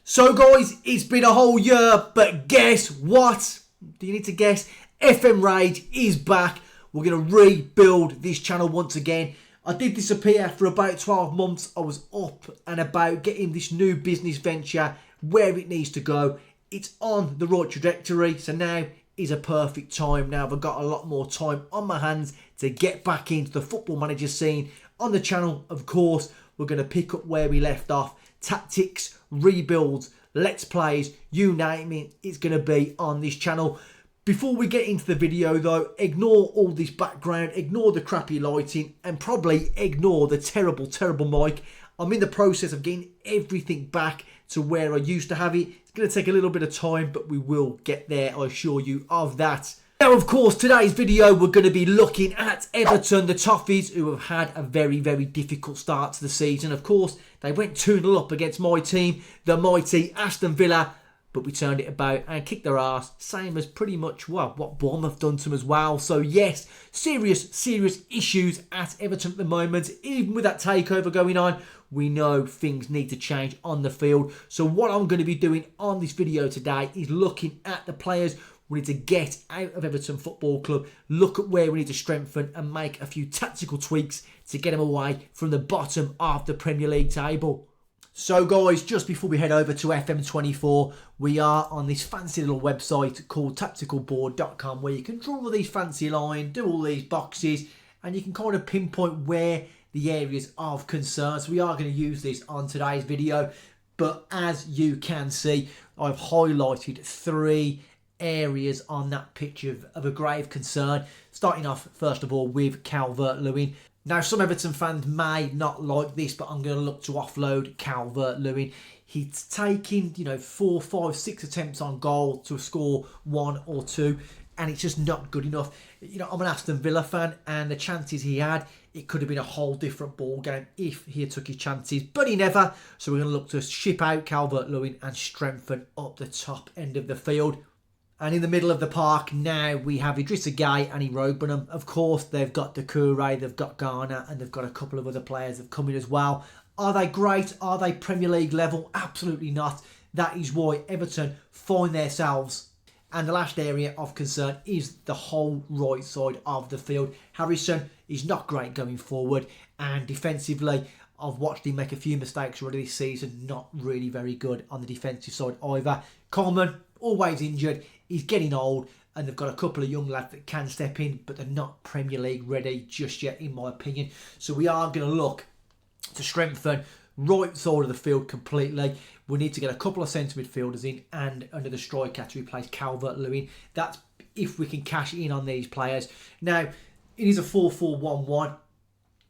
So guys, it's been a whole year, but guess what? Do you need to guess? FM Rage is back. We're going to rebuild this channel once again. I did disappear for about 12 months. I was up and about getting this new business venture where it needs to go. It's on the right trajectory, so now is a perfect time. Now I've got a lot more time on my hands to get back into the football manager scene. On the channel, of course, we're going to pick up where we left off. Tactics, rebuilds, let's plays, you name it, it's going to be on this channel. Before we get into the video though, ignore all this background, ignore the crappy lighting, and probably ignore the terrible mic. I'm in the process of getting everything back to where I used to have it. It's going to take a little bit of time, but we will get there, I assure you of that. Now, of course, today's video, we're going to be looking at Everton, the Toffees, who have had a very difficult start to the season. Of course, they went 2-0 up against my team, the mighty Aston Villa, but we turned it about and kicked their arse, same as pretty much, well, what Bournemouth done to them as well. So yes, serious issues at Everton at the moment. Even with that takeover going on, we know things need to change on the field. So what I'm going to be doing on this video today is looking at the players we need to get out of Everton Football Club, look at where we need to strengthen and make a few tactical tweaks to get them away from the bottom of the Premier League table. So guys, just before we head over to FM24, we are on this fancy little website called tacticalboard.com where you can draw all these fancy lines, do all these boxes, and you can kind of pinpoint where the areas of concern. So we are going to use this on today's video, but as you can see, I've highlighted 3 areas on that picture of a grave concern. Starting off first of all with Calvert-Lewin. Now some Everton fans may not like this, but I'm going to look to offload Calvert-Lewin. He's taking 4, 5, 6 attempts on goal to score 1 or 2, and it's just not good enough. I'm an Aston Villa fan, and the chances he had, it could have been a whole different ball game if he had took his chances, but he never. So we're going to look to ship out Calvert-Lewin and strengthen up the top end of the field. And in the middle of the park now we have Idrissa Gueye and Irobenham. Of course, they've got Doucouré, they've got Ghana, and they've got a couple of other players that have come in as well. Are they great? Are they Premier League level? Absolutely not. That is why Everton find themselves. And the last area of concern is the whole right side of the field. Harrison is not great going forward, and defensively, I've watched him make a few mistakes already this season. Not really very good on the defensive side either. Coleman, always injured. He's getting old, and they've got a couple of young lads that can step in, but they're not Premier League ready just yet, in my opinion. So we are going to look to strengthen right side of the field completely. We need to get a couple of centre midfielders in and under the striker to replace Calvert-Lewin. That's if we can cash in on these players. Now, it is a 4-4-1-1.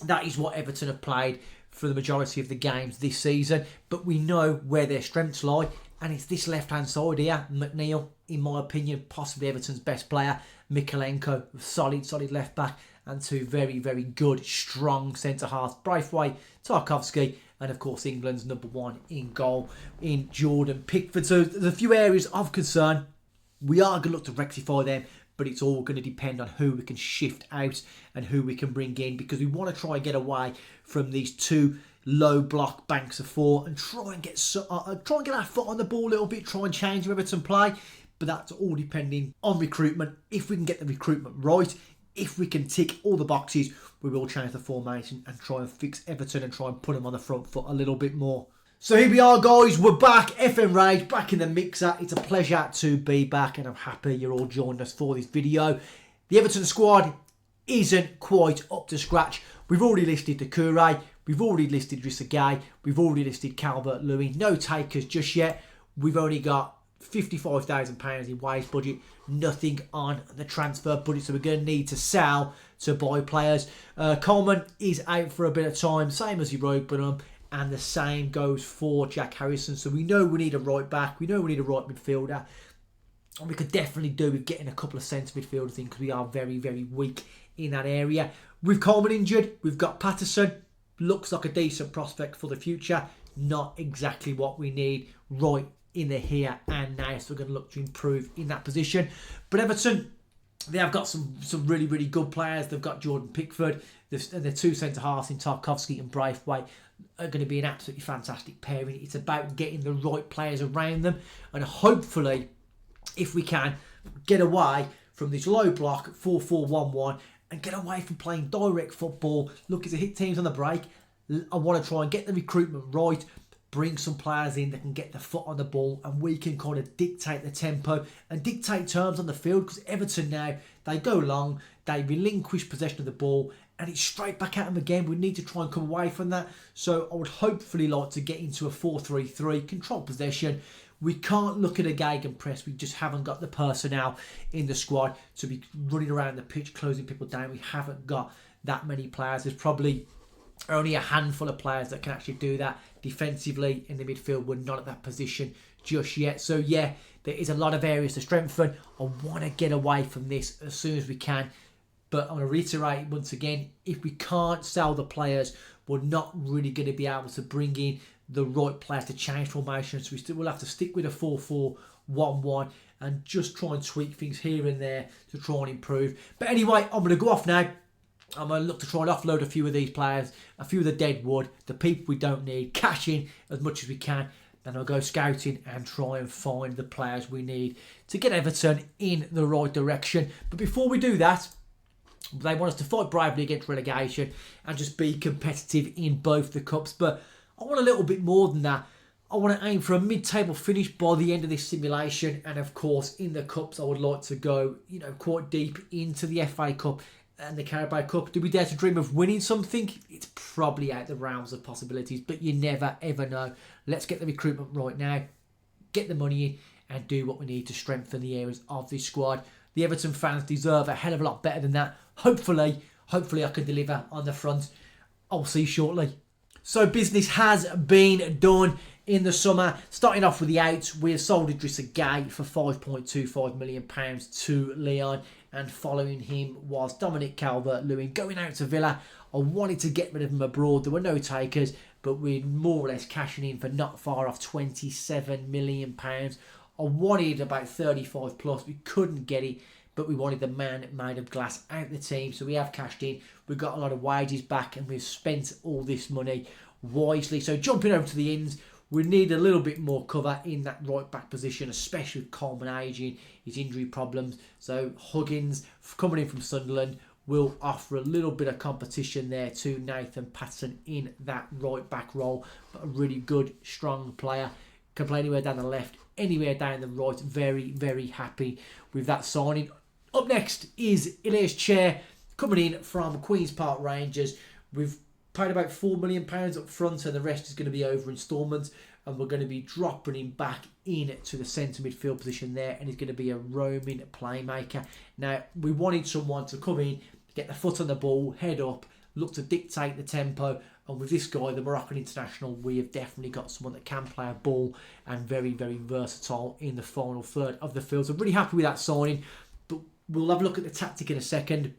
That is what Everton have played for the majority of the games this season, but we know where their strengths lie, and it's this left-hand side here. McNeil, in my opinion, possibly Everton's best player. Mikalenko, solid left-back, and 2 very good, strong centre-halves. Braithwaite, Tarkowski, and of course England's #1 in goal in Jordan Pickford. So there's a few areas of concern. We are going to look to rectify them, but it's all going to depend on who we can shift out and who we can bring in, because we want to try and get away from these 2 low block banks of 4 and try and get our foot on the ball a little bit, try and change where Everton play. But that's all depending on recruitment. If we can get the recruitment right, if we can tick all the boxes, we will change the formation and try and fix Everton and try and put them on the front foot a little bit more. So here we are, guys. We're back. FM Rage, back in the mixer. It's a pleasure to be back, and I'm happy you're all joining us for this video. The Everton squad isn't quite up to scratch. We've already listed Doucouré. We've already listed Idrissa Gueye. We've already listed Calvert-Lewin. No takers just yet. We've only got £55,000 in wage budget. Nothing on the transfer budget, so we're going to need to sell to buy players. Coleman is out for a bit of time, same as Irobenham, and the same goes for Jack Harrison. So we know we need a right back. We know we need a right midfielder. And we could definitely do with getting a couple of centre midfielders in, because we are very weak in that area. With Coleman injured, we've got Patterson. Looks like a decent prospect for the future. Not exactly what we need right in the here and now. So we're going to look to improve in that position. But Everton, they have got some really good players. They've got Jordan Pickford. The two centre-halves in Tarkowski and Braithwaite are going to be an absolutely fantastic pairing. It's about getting the right players around them, and hopefully, if we can, get away from this low block 4-4-1-1 and get away from playing direct football, looking to hit teams on the break. I want to try and get the recruitment right, bring some players in that can get the foot on the ball, and we can kind of dictate the tempo and dictate terms on the field, because Everton now, they go long, they relinquish possession of the ball, and it's straight back at them again. We need to try and come away from that. So I would hopefully like to get into a 4-3-3, control possession. We can't look at a gegenpress. We just haven't got the personnel in the squad to be running around the pitch, closing people down. We haven't got that many players. There's probably only a handful of players that can actually do that defensively in the midfield. We're not at that position just yet. So yeah, there is a lot of areas to strengthen. I want to get away from this as soon as we can. But I'm going to reiterate once again, if we can't sell the players, we're not really going to be able to bring in the right players to change formations. We still will have to stick with a 4-4-1-1 and just try and tweak things here and there to try and improve. But anyway, I'm going to go off now. I'm going to look to try and offload a few of these players, a few of the dead wood, the people we don't need, cash in as much as we can. Then I'll go scouting and try and find the players we need to get Everton in the right direction. But before we do that, they want us to fight bravely against relegation and just be competitive in both the cups. But I want a little bit more than that. I want to aim for a mid-table finish by the end of this simulation. And of course, in the cups, I would like to go, quite deep into the FA Cup and the Carabao Cup. Do we dare to dream of winning something? It's probably out the realms of possibilities, but you never, ever know. Let's get the recruitment right now, get the money in, and do what we need to strengthen the areas of this squad. The Everton fans deserve a hell of a lot better than that. Hopefully I can deliver on the front. I'll see you shortly. So business has been done in the summer. Starting off with the outs, we have sold Idrissa Gueye for £5.25 million to Lyon. And following him was Dominic Calvert-Lewin going out to Villa. I wanted to get rid of him abroad. There were no takers, but we're more or less cashing in for not far off £27 million. I wanted about 35 plus. We couldn't get it, but we wanted the man made of glass out of the team. So we have cashed in. We've got a lot of wages back, and we've spent all this money wisely. So jumping over to the ins, we need a little bit more cover in that right back position, especially with Coleman aging, his injury problems. So Huggins, coming in from Sunderland, will offer a little bit of competition there to Nathan Patterson in that right back role. But a really good, strong player. Can play anywhere down the left, anywhere down the right. Very, very happy with that signing. Up next is Ilias Chair, coming in from Queen's Park Rangers. We've paid about £4 million up front, and the rest is going to be over instalments. And we're going to be dropping him back into the centre midfield position there, and he's going to be a roaming playmaker. Now, we wanted someone to come in, get the foot on the ball, head up, look to dictate the tempo. And with this guy, the Moroccan international, we have definitely got someone that can play a ball and very, very versatile in the final third of the field. So I'm really happy with that signing. But we'll have a look at the tactic in a second.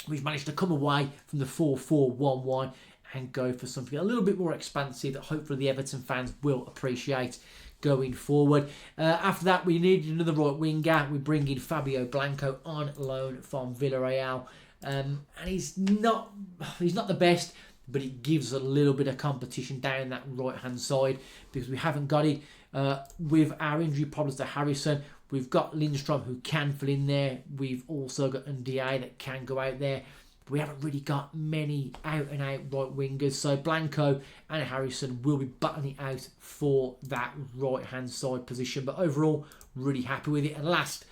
We've managed to come away from the 4-4-1-1 and go for something a little bit more expansive that hopefully the Everton fans will appreciate going forward. After that, we needed another right winger. We bring in Fabio Blanco on loan from Villarreal. And he's not the best, but it gives a little bit of competition down that right-hand side because we haven't got it. With our injury problems to Harrison, we've got Lindstrom who can fill in there. We've also got Ndiaye that can go out there. But we haven't really got many out-and-out right wingers. So Blanco and Harrison will be battling it out for that right-hand side position. But overall, really happy with it. And last,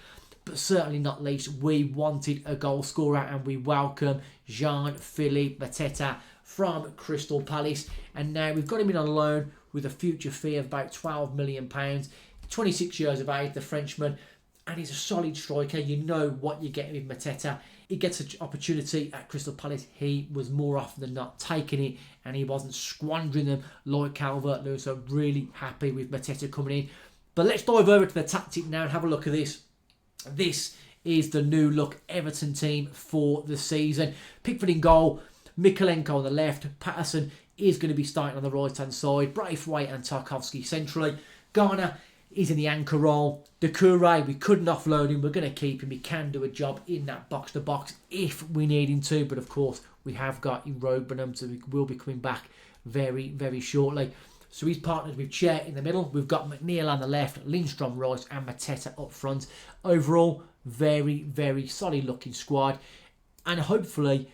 but certainly not least, we wanted a goal scorer, and we welcome Jean-Philippe Mateta from Crystal Palace. And now we've got him in on loan with a future fee of about £12 million. 26 years of age, the Frenchman, and he's a solid striker. You know what you get with Mateta. He gets an opportunity at Crystal Palace. He was more often than not taking it, and he wasn't squandering them like Calvert-Lewin. So really happy with Mateta coming in. But let's dive over to the tactic now and have a look at this. This is the new look Everton team for the season. Pickford in goal, Mikolenko on the left, Patterson is going to be starting on the right hand side, Braithwaite and Tarkowski centrally. Garner He's in the anchor role. Doucouré, we couldn't offload him. We're going to keep him. He can do a job in that box-to-box if we need him to. But, of course, we have got Irobenham, so we will be coming back very, very shortly. So he's partnered with Chet in the middle. We've got McNeil on the left, Lindstrom right, and Mateta up front. Overall, very, very solid looking squad. And hopefully,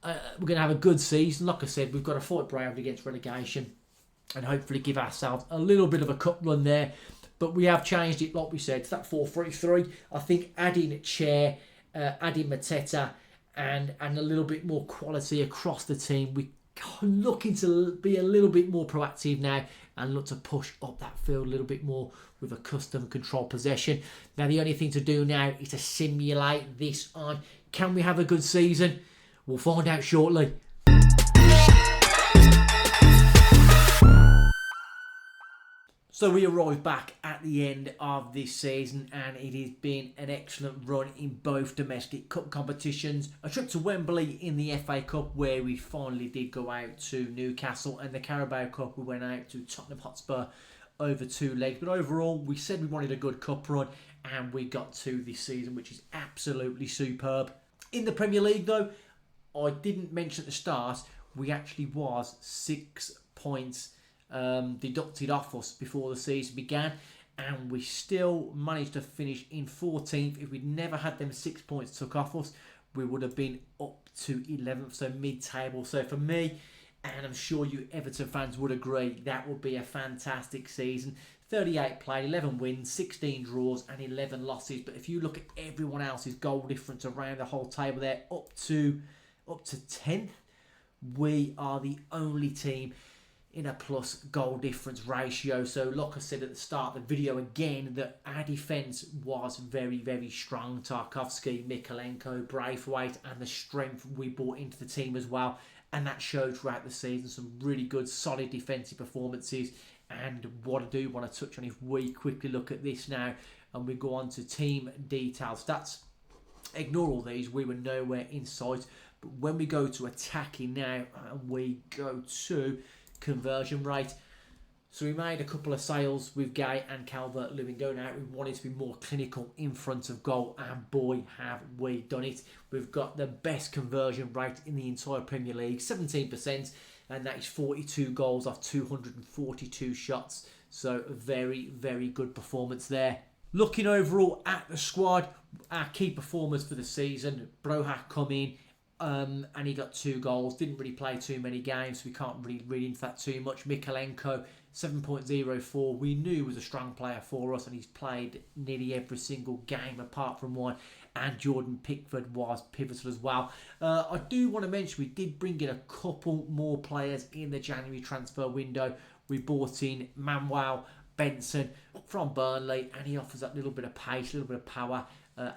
we're going to have a good season. Like I said, we've got to fight bravely against relegation and hopefully give ourselves a little bit of a cup run there. But we have changed it, like we said, to that 4-3-3. I think adding Chair, adding Mateta, and a little bit more quality across the team. We're looking to be a little bit more proactive now and look to push up that field a little bit more with a custom control possession. Now, the only thing to do now is to simulate this on. Can we have a good season? We'll find out shortly. So we arrived back at the end of this season and it has been an excellent run in both domestic cup competitions. A trip to Wembley in the FA Cup where we finally did go out to Newcastle, and the Carabao Cup we went out to Tottenham Hotspur over 2 legs. But overall we said we wanted a good cup run and we got to this season, which is absolutely superb. In the Premier League though, I didn't mention at the start, we actually was 6 points deducted off us before the season began, and we still managed to finish in 14th. If we'd never had them 6 points took off us, we would have been up to 11th, so mid-table. So for me, and I'm sure you Everton fans would agree, that would be a fantastic season. 38 played, 11 wins, 16 draws and 11 losses. But if you look at everyone else's goal difference around the whole table there, up to 10th, we are the only team in a plus goal difference ratio. So like I said at the start of the video again, that our defence was very, very strong. Tarkowski, Mikalenko, Braithwaite, and the strength we brought into the team as well. And that showed throughout the season. Some really good, solid defensive performances. And what I do want to touch on, if we quickly look at this now and we go on to team details, stats, ignore all these, we were nowhere in sight. But when we go to attacking now and we go to conversion rate, so we made a couple of sales with Gay and Calvert-Lewin going out. We wanted to be more clinical in front of goal, and boy have we done it. We've got the best conversion rate in the entire Premier League, 17%, and that is 42 goals off 242 shots. So a very, very good performance there. Looking overall at the squad, our key performers for the season, Broha come in, and he got 2 goals. Didn't really play too many games, so we can't really read into that too much. Mikalenko, 7.04. We knew was a strong player for us, and he's played nearly every single game apart from one. And Jordan Pickford was pivotal as well. I do want to mention we did bring in a couple more players in the January transfer window. We brought in Manuel Benson from Burnley, and he offers that little bit of pace, a little bit of power.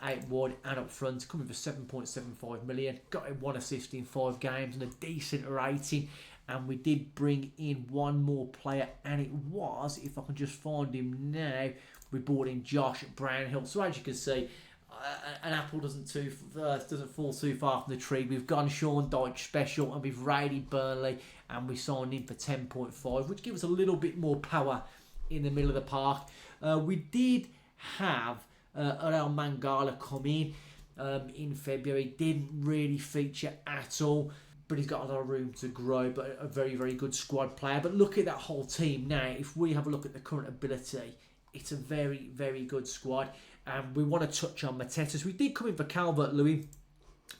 Out wide and up front, coming for 7.75 million. Got him 1 assist in 5 games and a decent rating. And we did bring in one more player, and it was, if I can just find him now, we brought in Josh Brownhill. So as you can see, an apple doesn't fall too far from the tree. We've gone Sean Dyche special, and we've raided Burnley, and we signed him for 10.5, which gives us a little bit more power in the middle of the park. We did have Ariel Mangala come in February. Didn't really feature at all, but he's got a lot of room to grow, but a very, very good squad player. But look at that whole team now. If we have a look at the current ability, it's a very, very good squad. And we want to touch on Mateta. So we did come in for Calvert-Lewin,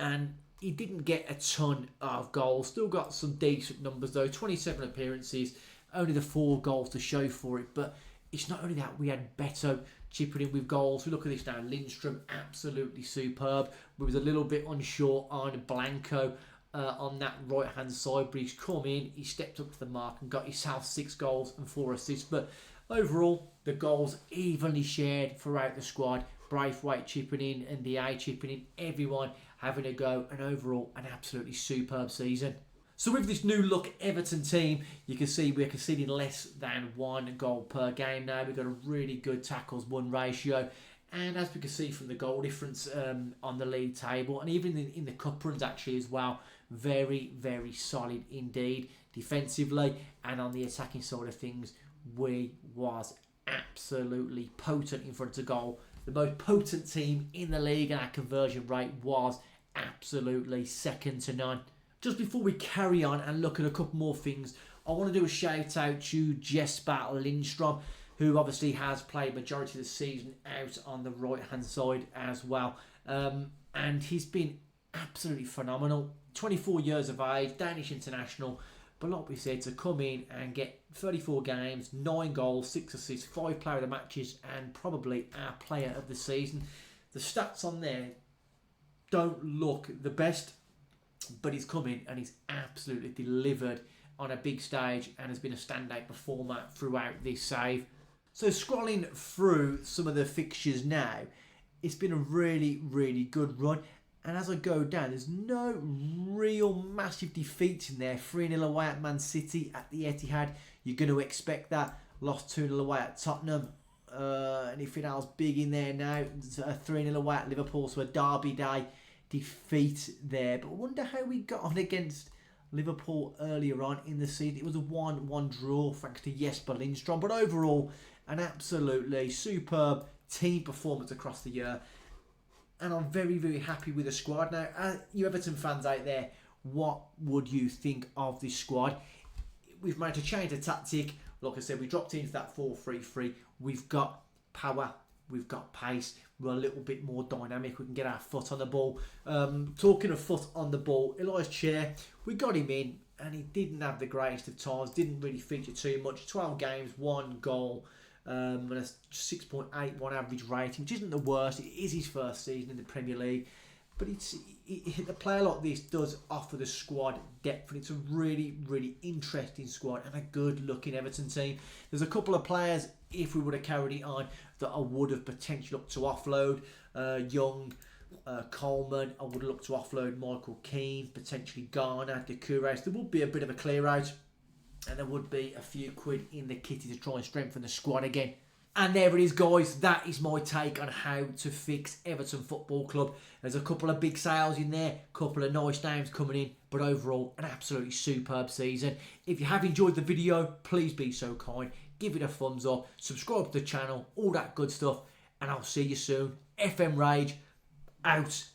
and he didn't get a ton of goals. Still got some decent numbers though. 27 appearances, only the 4 goals to show for it. But it's not only that, we had Beto chipping in with goals. We look at this now, Lindstrom, absolutely superb. We was a little bit unsure on Blanco on that right-hand side, but he's come in, he stepped up to the mark and got himself 6 goals and 4 assists. But overall, the goals evenly shared throughout the squad. Braithwaite chipping in, and DA chipping in, everyone having a go, and overall, an absolutely superb season. So with this new look Everton team, you can see we're conceding less than 1 goal per game now. We've got a really good tackles won ratio. And as we can see from the goal difference on the league table, and even in the cup runs actually as well, very, very solid indeed. Defensively and on the attacking side of things, we was absolutely potent in front of goal. The most potent team in the league, and our conversion rate was absolutely second to none. Just before we carry on and look at a couple more things, I want to do a shout out to Jesper Lindstrom, who obviously has played majority of the season out on the right hand side as well. And he's been absolutely phenomenal. 24 years of age, Danish international. But like we said, to come in and get 34 games, 9 goals, 6 assists, 5 player of the matches, and probably our player of the season. The stats on there don't look the best, but he's come in and he's absolutely delivered on a big stage and has been a standout performer throughout this save. So scrolling through some of the fixtures now, it's been a really, really good run. And as I go down, there's no real massive defeats in there. 3-0 away at Man City at the Etihad. You're going to expect that. Lost 2-0 away at Tottenham. Anything else big in there now? It's a 3-0 away at Liverpool. So a derby day defeat there. But I wonder how we got on against Liverpool earlier on in the season. It was a 1-1 draw thanks to Jesper Lindstrom. But overall, an absolutely superb team performance across the year. And I'm very, very happy with the squad. Now, you Everton fans out there, what would you think of this squad? We've managed to change the tactic. Like I said, we dropped into that 4-3-3. We've got power. We've got pace. We're a little bit more dynamic. We can get our foot on the ball. Talking of foot on the ball, Elias Chair, we got him in and he didn't have the greatest of times. Didn't really feature too much. 12 games, 1 goal. And a 6.81 average rating, which isn't the worst. It is his first season in the Premier League, but a player like this does offer the squad depth, and it's a really, really interesting squad and a good-looking Everton team. There's a couple of players, if we would have carried it on, that I would have potentially looked to offload. Young, Coleman, I would have looked to offload Michael Keane, potentially Garner, Doucouré. There would be a bit of a clear out. And there would be a few quid in the kitty to try and strengthen the squad again. And there it is, guys. That is my take on how to fix Everton Football Club. There's a couple of big sales in there, a couple of nice names coming in, but overall, an absolutely superb season. If you have enjoyed the video, please be so kind. Give it a thumbs up, subscribe to the channel, all that good stuff. And I'll see you soon. FM Rage, out.